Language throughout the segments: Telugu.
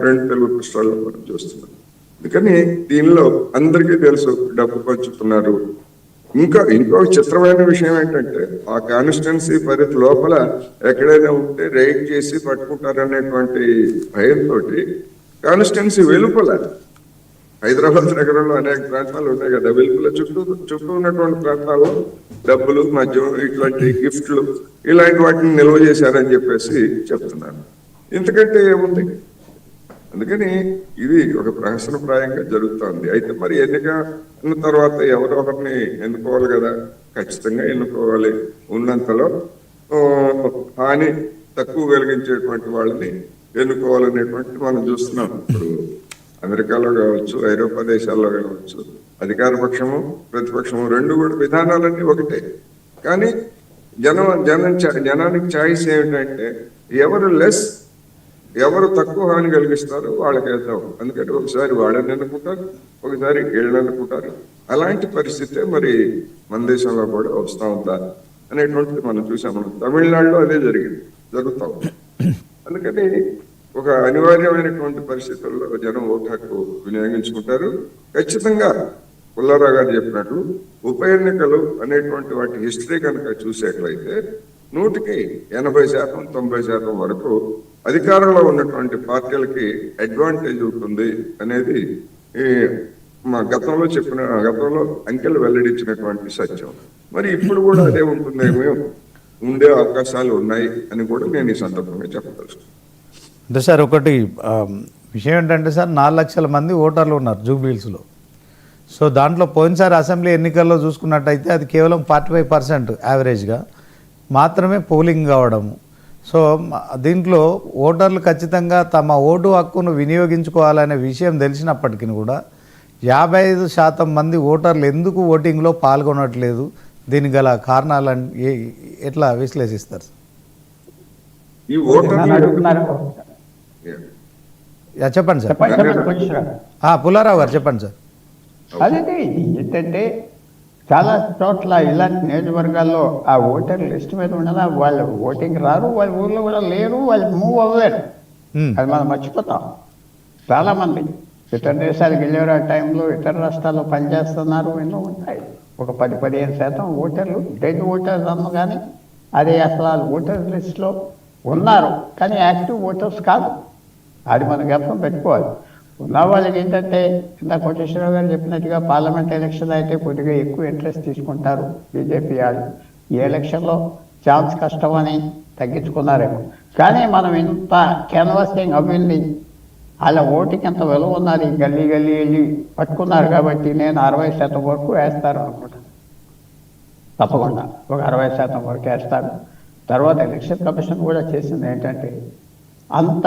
రెండు తెలుగు రాష్ట్రాల్లో మనం చూస్తున్నాం. అందుకని దీనిలో అందరికీ తెలుసు డబ్బు పంచుతున్నారు. ఇంకో చిత్రమైన విషయం ఏంటంటే ఆ కాన్స్టిట్యున్సీ పరిధి లోపల ఎక్కడైనా ఉంటే రైడ్ చేసి పట్టుకుంటారనేటువంటి భయంతో కాన్స్టిట్యున్సీ వెలుపల హైదరాబాద్ నగరంలో అనేక ప్రాంతాలు ఉన్నాయి కదా, వెలుపల చుట్టూ ఉన్నటువంటి ప్రాంతాల్లో డబ్బులు, మద్యం, ఇట్లాంటి గిఫ్ట్లు ఇలాంటి వాటిని నిల్వ చేశారని చెప్పేసి చెప్తున్నారు. ఇంతకంటే ఏముంది? అందుకని ఇది ఒక ప్రహసనప్రాయంగా జరుగుతోంది. అయితే మరి ఎన్నిక అన్న తర్వాత ఎవరో ఒకరిని ఎన్నుకోవాలి కదా, ఖచ్చితంగా ఎన్నుకోవాలి. ఉన్నంతలో హాని తక్కువ కలిగించేటువంటి వాళ్ళని ఎన్నుకోవాలనేటువంటి మనం చూస్తున్నాం. ఇప్పుడు అమెరికాలో కావచ్చు, ఐరోపా దేశాల్లో కావచ్చు, అధికార పక్షము ప్రతిపక్షము రెండు కూడా విధానాలన్నీ ఒకటే. కానీ జనానికి ఛాయిస్ ఏమిటంటే ఎవరు తక్కువ హాని కలిగిస్తారో వాళ్ళకి వేద్దాం. అందుకని ఒకసారి వాళ్ళని ఎన్నుకుంటారు, ఒకసారి వీళ్ళని ఎన్నుకుంటారు. అలాంటి పరిస్థితే మరి మన దేశంలో కూడా వస్తూ ఉందా అనేటువంటిది మనం చూసాం. మనం తమిళనాడులో అదే జరుగుతూ ఉంది. అందుకని ఒక అనివార్యమైనటువంటి పరిస్థితుల్లో జనం ఓటు హక్కు వినియోగించుకుంటారు. ఖచ్చితంగా పుల్లారావు గారు చెప్పినట్లు ఉప ఎన్నికలు అనేటువంటి వాటి హిస్టరీ కనుక చూసేట్లయితే 100కి 80%, 90% వరకు అధికారంలో ఉన్నటువంటి పార్టీలకి అడ్వాంటేజ్ ఉంటుంది అనేది గతంలో అంకెలు వెల్లడించినటువంటి సత్యం. మరి ఇప్పుడు కూడా అదే ఉంటుందేమో, ఉండే అవకాశాలు ఉన్నాయి అని కూడా నేను ఈ సందర్భంగా చెప్పదలుచుకున్నాను. అంటే సార్ ఒకటి విషయం ఏంటంటే సార్ 4 లక్షల మంది ఓటర్లు ఉన్నారు జూబ్లీహిల్స్లో. సో దాంట్లో పోయినసారి అసెంబ్లీ ఎన్నికల్లో చూసుకున్నట్టయితే అది కేవలం 45% యావరేజ్గా మాత్రమే పోలింగ్ కావడము. సో దీంట్లో ఓటర్లు ఖచ్చితంగా తమ ఓటు హక్కును వినియోగించుకోవాలనే విషయం తెలిసినప్పటికీ కూడా 55% మంది ఓటర్లు ఎందుకు ఓటింగ్లో పాల్గొనట్లేదు? దీనికి గల కారణాలను ఎట్లా విశ్లేషిస్తారు? ఈ ఓటర్లు చెప్పండి సార్. పుల్లారావు గారు చెప్పండి సార్. అదే ఏంటంటే చాలా చోట్ల ఇలాంటి నియోజకవర్గాల్లో ఆ ఓటర్ లిస్ట్ మీద ఉండదా, వాళ్ళు ఓటింగ్ రారు, వాళ్ళ ఊర్లో కూడా లేరు, వాళ్ళు మూవ్ అవ్వలేరు. అది మనం మర్చిపోతాం. చాలామంది ఇతర దేశాలకు వెళ్ళారు, ఆ టైంలో ఇతర రాష్ట్రాల్లో పనిచేస్తున్నారు, ఎన్నో ఉంటాయి. ఒక 10-15% ఓటర్లు డెడ్ ఓటర్స్ అన్న కానీ అది అసలు ఆ ఓటర్ లిస్ట్లో ఉన్నారు కానీ యాక్టివ్ ఓటర్స్ కాదు. అది మనం జ్ఞాపకం పెట్టుకోవాలి. ఉన్న వాళ్ళకి ఏంటంటే ఇందాక కోటేశ్వరరావు గారు చెప్పినట్టుగా పార్లమెంట్ ఎలక్షన్ అయితే కొద్దిగా ఎక్కువ ఇంట్రెస్ట్ తీసుకుంటారు బీజేపీ వాళ్ళు. ఈ ఎలక్షన్లో ఛాన్స్ కష్టమని తగ్గించుకున్నారేమో. కానీ మనం ఇంత క్యాన్వాసింగ్ అవ్వింది, వాళ్ళ ఓటుకి ఎంత విలువ ఉన్నది, గల్లీ వెళ్ళి పట్టుకున్నారు కాబట్టి నేను 60% వరకు వేస్తారు అనుకుంటాను. తప్పకుండా ఒక 60% వరకు వేస్తారు. తర్వాత ఎలక్షన్ కమిషన్ కూడా చేసింది ఏంటంటే అంత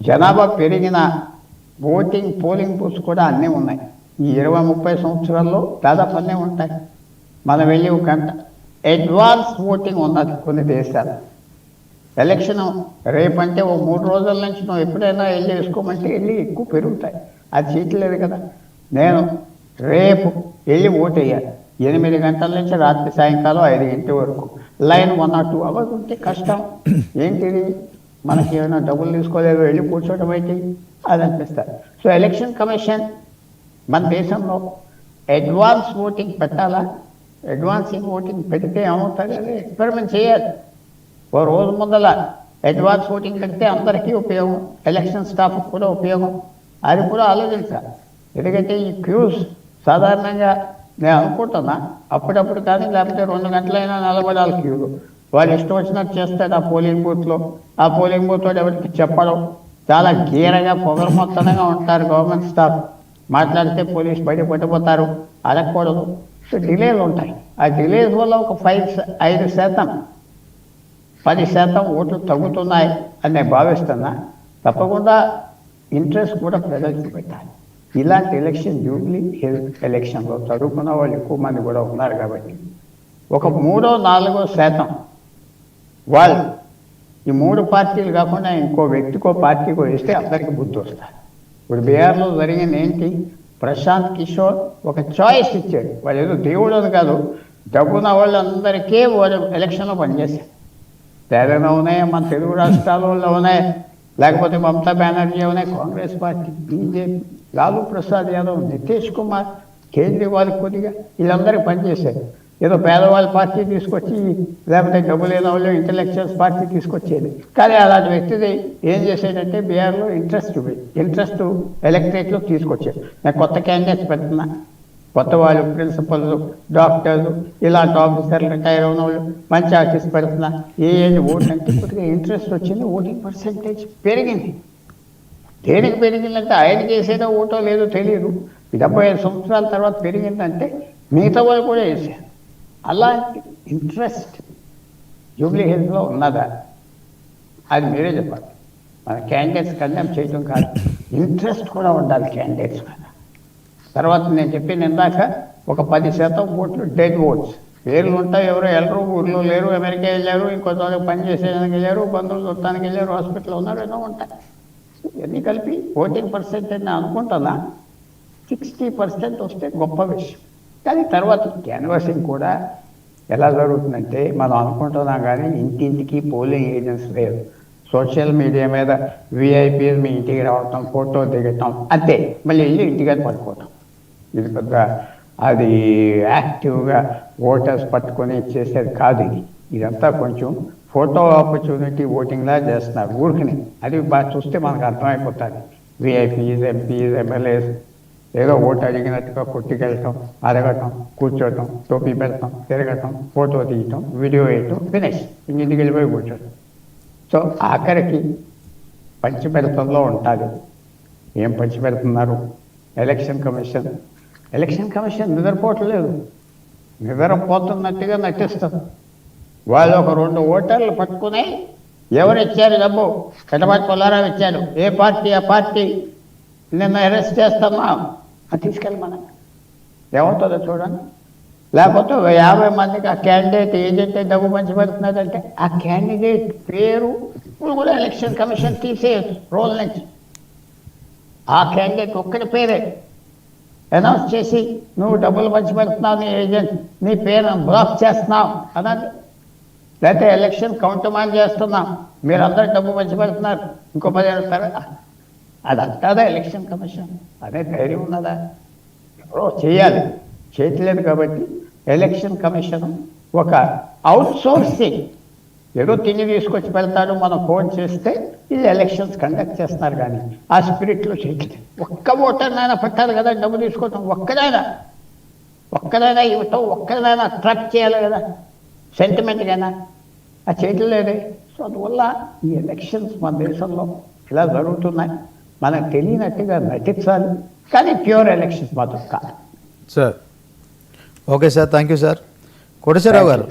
జనాభా పెరిగిన పోలింగ్ బూత్స్ కూడా అన్నీ ఉన్నాయి. ఈ 20-30 సంవత్సరాల్లో దాదాపు అన్నీ ఉంటాయి. మనం వెళ్ళి ఒక గంట అడ్వాన్స్ ఓటింగ్ ఉన్నది కొన్ని దేశాలు. ఎలక్షన్ రేపంటే ఓ 3 రోజుల నుంచి నువ్వు ఎప్పుడైనా వెళ్ళి వేసుకోమంటే వెళ్ళి ఎక్కువ పెరుగుతాయి. అది చేయట్లేదు కదా. నేను రేపు వెళ్ళి ఓటు వేయాలి 8 గంటల నుంచి రాత్రి సాయంకాలం 5 గంటల వరకు లైన్ 1 or 2 hours ఉంటే కష్టం. ఏంటిది, మనకి ఏమైనా డబ్బులు తీసుకోలేదు, వెళ్ళి కూర్చోవడం అయితే అది అనిపిస్తారు. సో ఎలక్షన్ కమిషన్ మన దేశంలో అడ్వాన్స్ ఓటింగ్ పెట్టాలా? అడ్వాన్సింగ్ ఓటింగ్ పెడితే ఏమవుతుంది, అది ఎక్స్పెరిమెంట్ చేయాలి. ఓ రోజు ముందల అడ్వాన్స్ ఓటింగ్ పెడితే అందరికీ ఉపయోగం, ఎలక్షన్ స్టాఫ్కి కూడా ఉపయోగం. అది కూడా ఆలోచించాలి. ఎందుకంటే ఈ క్యూస్ సాధారణంగా నేను అనుకుంటున్నా అప్పుడప్పుడు కానీ లేకపోతే 2 గంటలైనా నిలబడాలి క్యూలు. వాళ్ళు ఇష్టం వచ్చినట్టు చేస్తాడు ఆ పోలింగ్ బూత్లో. ఆ పోలింగ్ బూత్ వాడు ఎవరికి చెప్పడం, చాలా గీరగా పొగరమొత్తనంగా ఉంటారు గవర్నమెంట్ స్టాఫ్. మాట్లాడితే పోలీసు బయట పట్టిపోతారు, అడగకూడదు. సో డిలేలు ఉంటాయి. ఆ డిలేస్ వల్ల ఒక 5% 10% ఓట్లు తగ్గుతున్నాయి అని నేను భావిస్తున్నా. తప్పకుండా ఇంట్రెస్ట్ కూడా ప్రజలకు పెట్టాలి. ఇలాంటి ఎలక్షన్ జూబ్లీ ఎలక్షన్లో చదువుకున్న వాళ్ళు ఎక్కువ మంది కూడా ఉన్నారు కాబట్టి ఒక 3-4% వాళ్ళు ఈ 3 పార్టీలు కాకుండా ఇంకో వ్యక్తికో పార్టీకో వేస్తే అందరికీ బుద్ధి వస్తారు. ఇప్పుడు బీహార్లో జరిగింది ఏంటి, ప్రశాంత్ కిషోర్ ఒక చాయిస్ ఇచ్చాడు. వాళ్ళు ఏదో దేవుడు అని కాదు, డబ్బున్న వాళ్ళందరికీ వాళ్ళు ఎలక్షన్లో పనిచేశారు. తెలంగాణ ఉన్నాయి, మన తెలుగు రాష్ట్రాలలో ఉన్నాయి, లేకపోతే మమతా బెనర్జీ ఏమైనా కాంగ్రెస్ పార్టీ, బీజేపీ, లాలూ ప్రసాద్ యాదవ్, నితీష్ కుమార్, కేజ్రీవాల్ కొద్దిగా వీళ్ళందరికీ పనిచేశారు. ఏదో పేదవాళ్ళ పార్టీ తీసుకొచ్చి లేకపోతే డబ్బు లేని వాళ్ళు ఇంటలెక్చువల్స్ పార్టీ తీసుకొచ్చేది. కానీ అలాంటి వ్యక్తిది ఏం చేసేటంటే బీహార్లో ఇంట్రెస్ట్ ఎలక్ట్రేట్లో తీసుకొచ్చాడు. నేను కొత్త క్యాండిడేట్స్ పెడుతున్నా, కొత్త వాళ్ళు ప్రిన్సిపల్స్, డాక్టర్లు, ఇలాంటి ఆఫీసర్లు, రిటైర్ అయిన వాళ్ళు మంచి ఆఫీస్ పెడుతున్నా. ఏ ఓటు అంటే కొద్దిగా ఇంట్రెస్ట్ వచ్చింది, ఓటింగ్ పర్సెంటేజ్ పెరిగింది. దేనికి పెరిగిందంటే ఆయన చేసేదో ఓటో లేదో తెలియదు. 75 సంవత్సరాల తర్వాత పెరిగిందంటే మిగతా వాళ్ళు కూడా వేసారు. అలాంటి ఇంట్రెస్ట్ జూబ్లీ హిల్స్లో ఉన్నదా? అది మీరే చెప్పాలి. మన క్యాండిడేట్స్ కండెమ్ చేయడం కాదు, ఇంట్రెస్ట్ కూడా ఉండాలి క్యాండిడేట్స్ మీద. తర్వాత నేను చెప్పిన ఇందాక ఒక 10% ఓట్లు డెడ్ ఓట్స్, పేర్లు ఉంటాయి, ఎవరో వెళ్ళరు, ఊర్లో లేరు, అమెరికా వెళ్ళారు, ఇంకో చోట పని చేసేదానికి వెళ్ళారు, బంధువులు చూడటానికి వెళ్ళారు, హాస్పిటల్లో ఉన్నారు, ఏదో ఉంటాయి. ఇవన్నీ కలిపి ఓటింగ్ పర్సెంటేజ్ నేను అనుకుంటున్నా 60% వస్తే గొప్ప విషయం. కానీ తర్వాత క్యాన్వాసింగ్ కూడా ఎలా జరుగుతుందంటే మనం అనుకుంటున్నాం కానీ ఇంటింటికి పోలింగ్ ఏజెంట్స్ లేరు. సోషల్ మీడియా మీద విఐపీలు మీ ఇంటికి రావటం, ఫోటో దిగటం, అంతే, మళ్ళీ వెళ్ళి ఇంటికి పడుకోవటం. ఇది పెద్ద అది యాక్టివ్గా ఓటర్స్ పట్టుకొని చేసేది కాదు. ఇదంతా కొంచెం ఫోటో ఆపర్చునిటీ ఓటింగ్లా చేస్తున్నారు ఊరికిని. అది బాగా చూస్తే మనకు అర్థమైపోతుంది. విఐపీస్, ఎంపీస్, ఎమ్మెల్యేస్ ఏదో ఓటు అడిగినట్టుగా కొట్టుకెళ్ళటం, అడగటం, కూర్చోటం, టోపీ పెడతాం, తిరగటం, ఫోటో తీయటం, వీడియో వేయటం, ఫినిష్, ఇంటికి వెళ్ళిపోయి కూర్చోటం. సో ఆఖరికి పంచిపెడతంలో ఉంటుంది. ఏం పంచిపెడుతున్నారు? ఎలక్షన్ కమిషన్ నిద్రపోవట్లేదు, నిద్రపోతున్నట్టుగా నటిస్తారు. వాళ్ళు ఒక 2 ఓటర్లు పట్టుకుని ఎవరు ఇచ్చారు డబ్బు, కటపాటి పుల్లారావు ఇచ్చాడు, ఏ పార్టీ ఆ పార్టీ నిన్న అరెస్ట్ చేస్తున్నాం అది తీసుకెళ్ళమని ఏమవుతుందో చూడండి. లేకపోతే 50 మందికి ఆ క్యాండిడేట్ ఏజెంట్ డబ్బు పంచిపెడుతున్నాడంటే ఆ క్యాండిడేట్ పేరు ఇప్పుడు కూడా ఎలక్షన్ కమిషన్ తీసేయచ్చు రోల్ నుంచి. ఆ క్యాండిడేట్ ఒక్కడి పేరే అనౌన్స్ చేసి నువ్వు డబ్బులు పంచిపెడుతున్నావు, నీ ఏజెంట్ నీ పేరు బ్లాక్ చేస్తున్నావు అన్నది. లేకపోతే ఎలక్షన్ కౌంటమాన్ చేస్తున్నాం, మీరందరూ డబ్బు పంచిపెడుతున్నారు, ఇంకో 10 ఏళ్ళ తర్వాత అదంటాదా ఎలక్షన్ కమిషన్? అదే ధైర్యం ఉన్నదా? ఎవరో చేయాలి, చేయట్లేదు. కాబట్టి ఎలక్షన్ కమిషన్ ఒక అవుట్సోర్సింగ్, ఏదో తిని తీసుకొచ్చి పెడతాడు, మనం ఫోన్ చేస్తే ఇది ఎలక్షన్స్ కండక్ట్ చేస్తున్నారు. కానీ ఆ స్పిరిట్లో చేయట్లేదు. ఒక్క ఓటర్నైనా పెట్టాలి కదా డబ్బు తీసుకోవటం, ఒక్కదైనా ఇవ్వటం, ఒక్కదైనా అట్రాక్ట్ చేయాలి కదా సెంటిమెంట్గానా, ఆ చేయట్లేదే. సో అందువల్ల ఈ ఎలక్షన్స్ మన దేశంలో ఇలా జరుగుతున్నాయి. మనకు తెలియనట్టుగా నటించాలి, కానీ ప్యూర్ ఎలక్షన్స్ మాత్రం కాదు. Sir okay sir, thank you sir. Koteswararao గారు,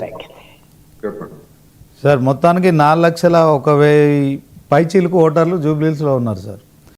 చెప్పండి. సార్ మొత్తానికి 4,01,000 పైచీలకు ఓటర్లు జూబ్లీహిల్స్లో ఉన్నారు సార్.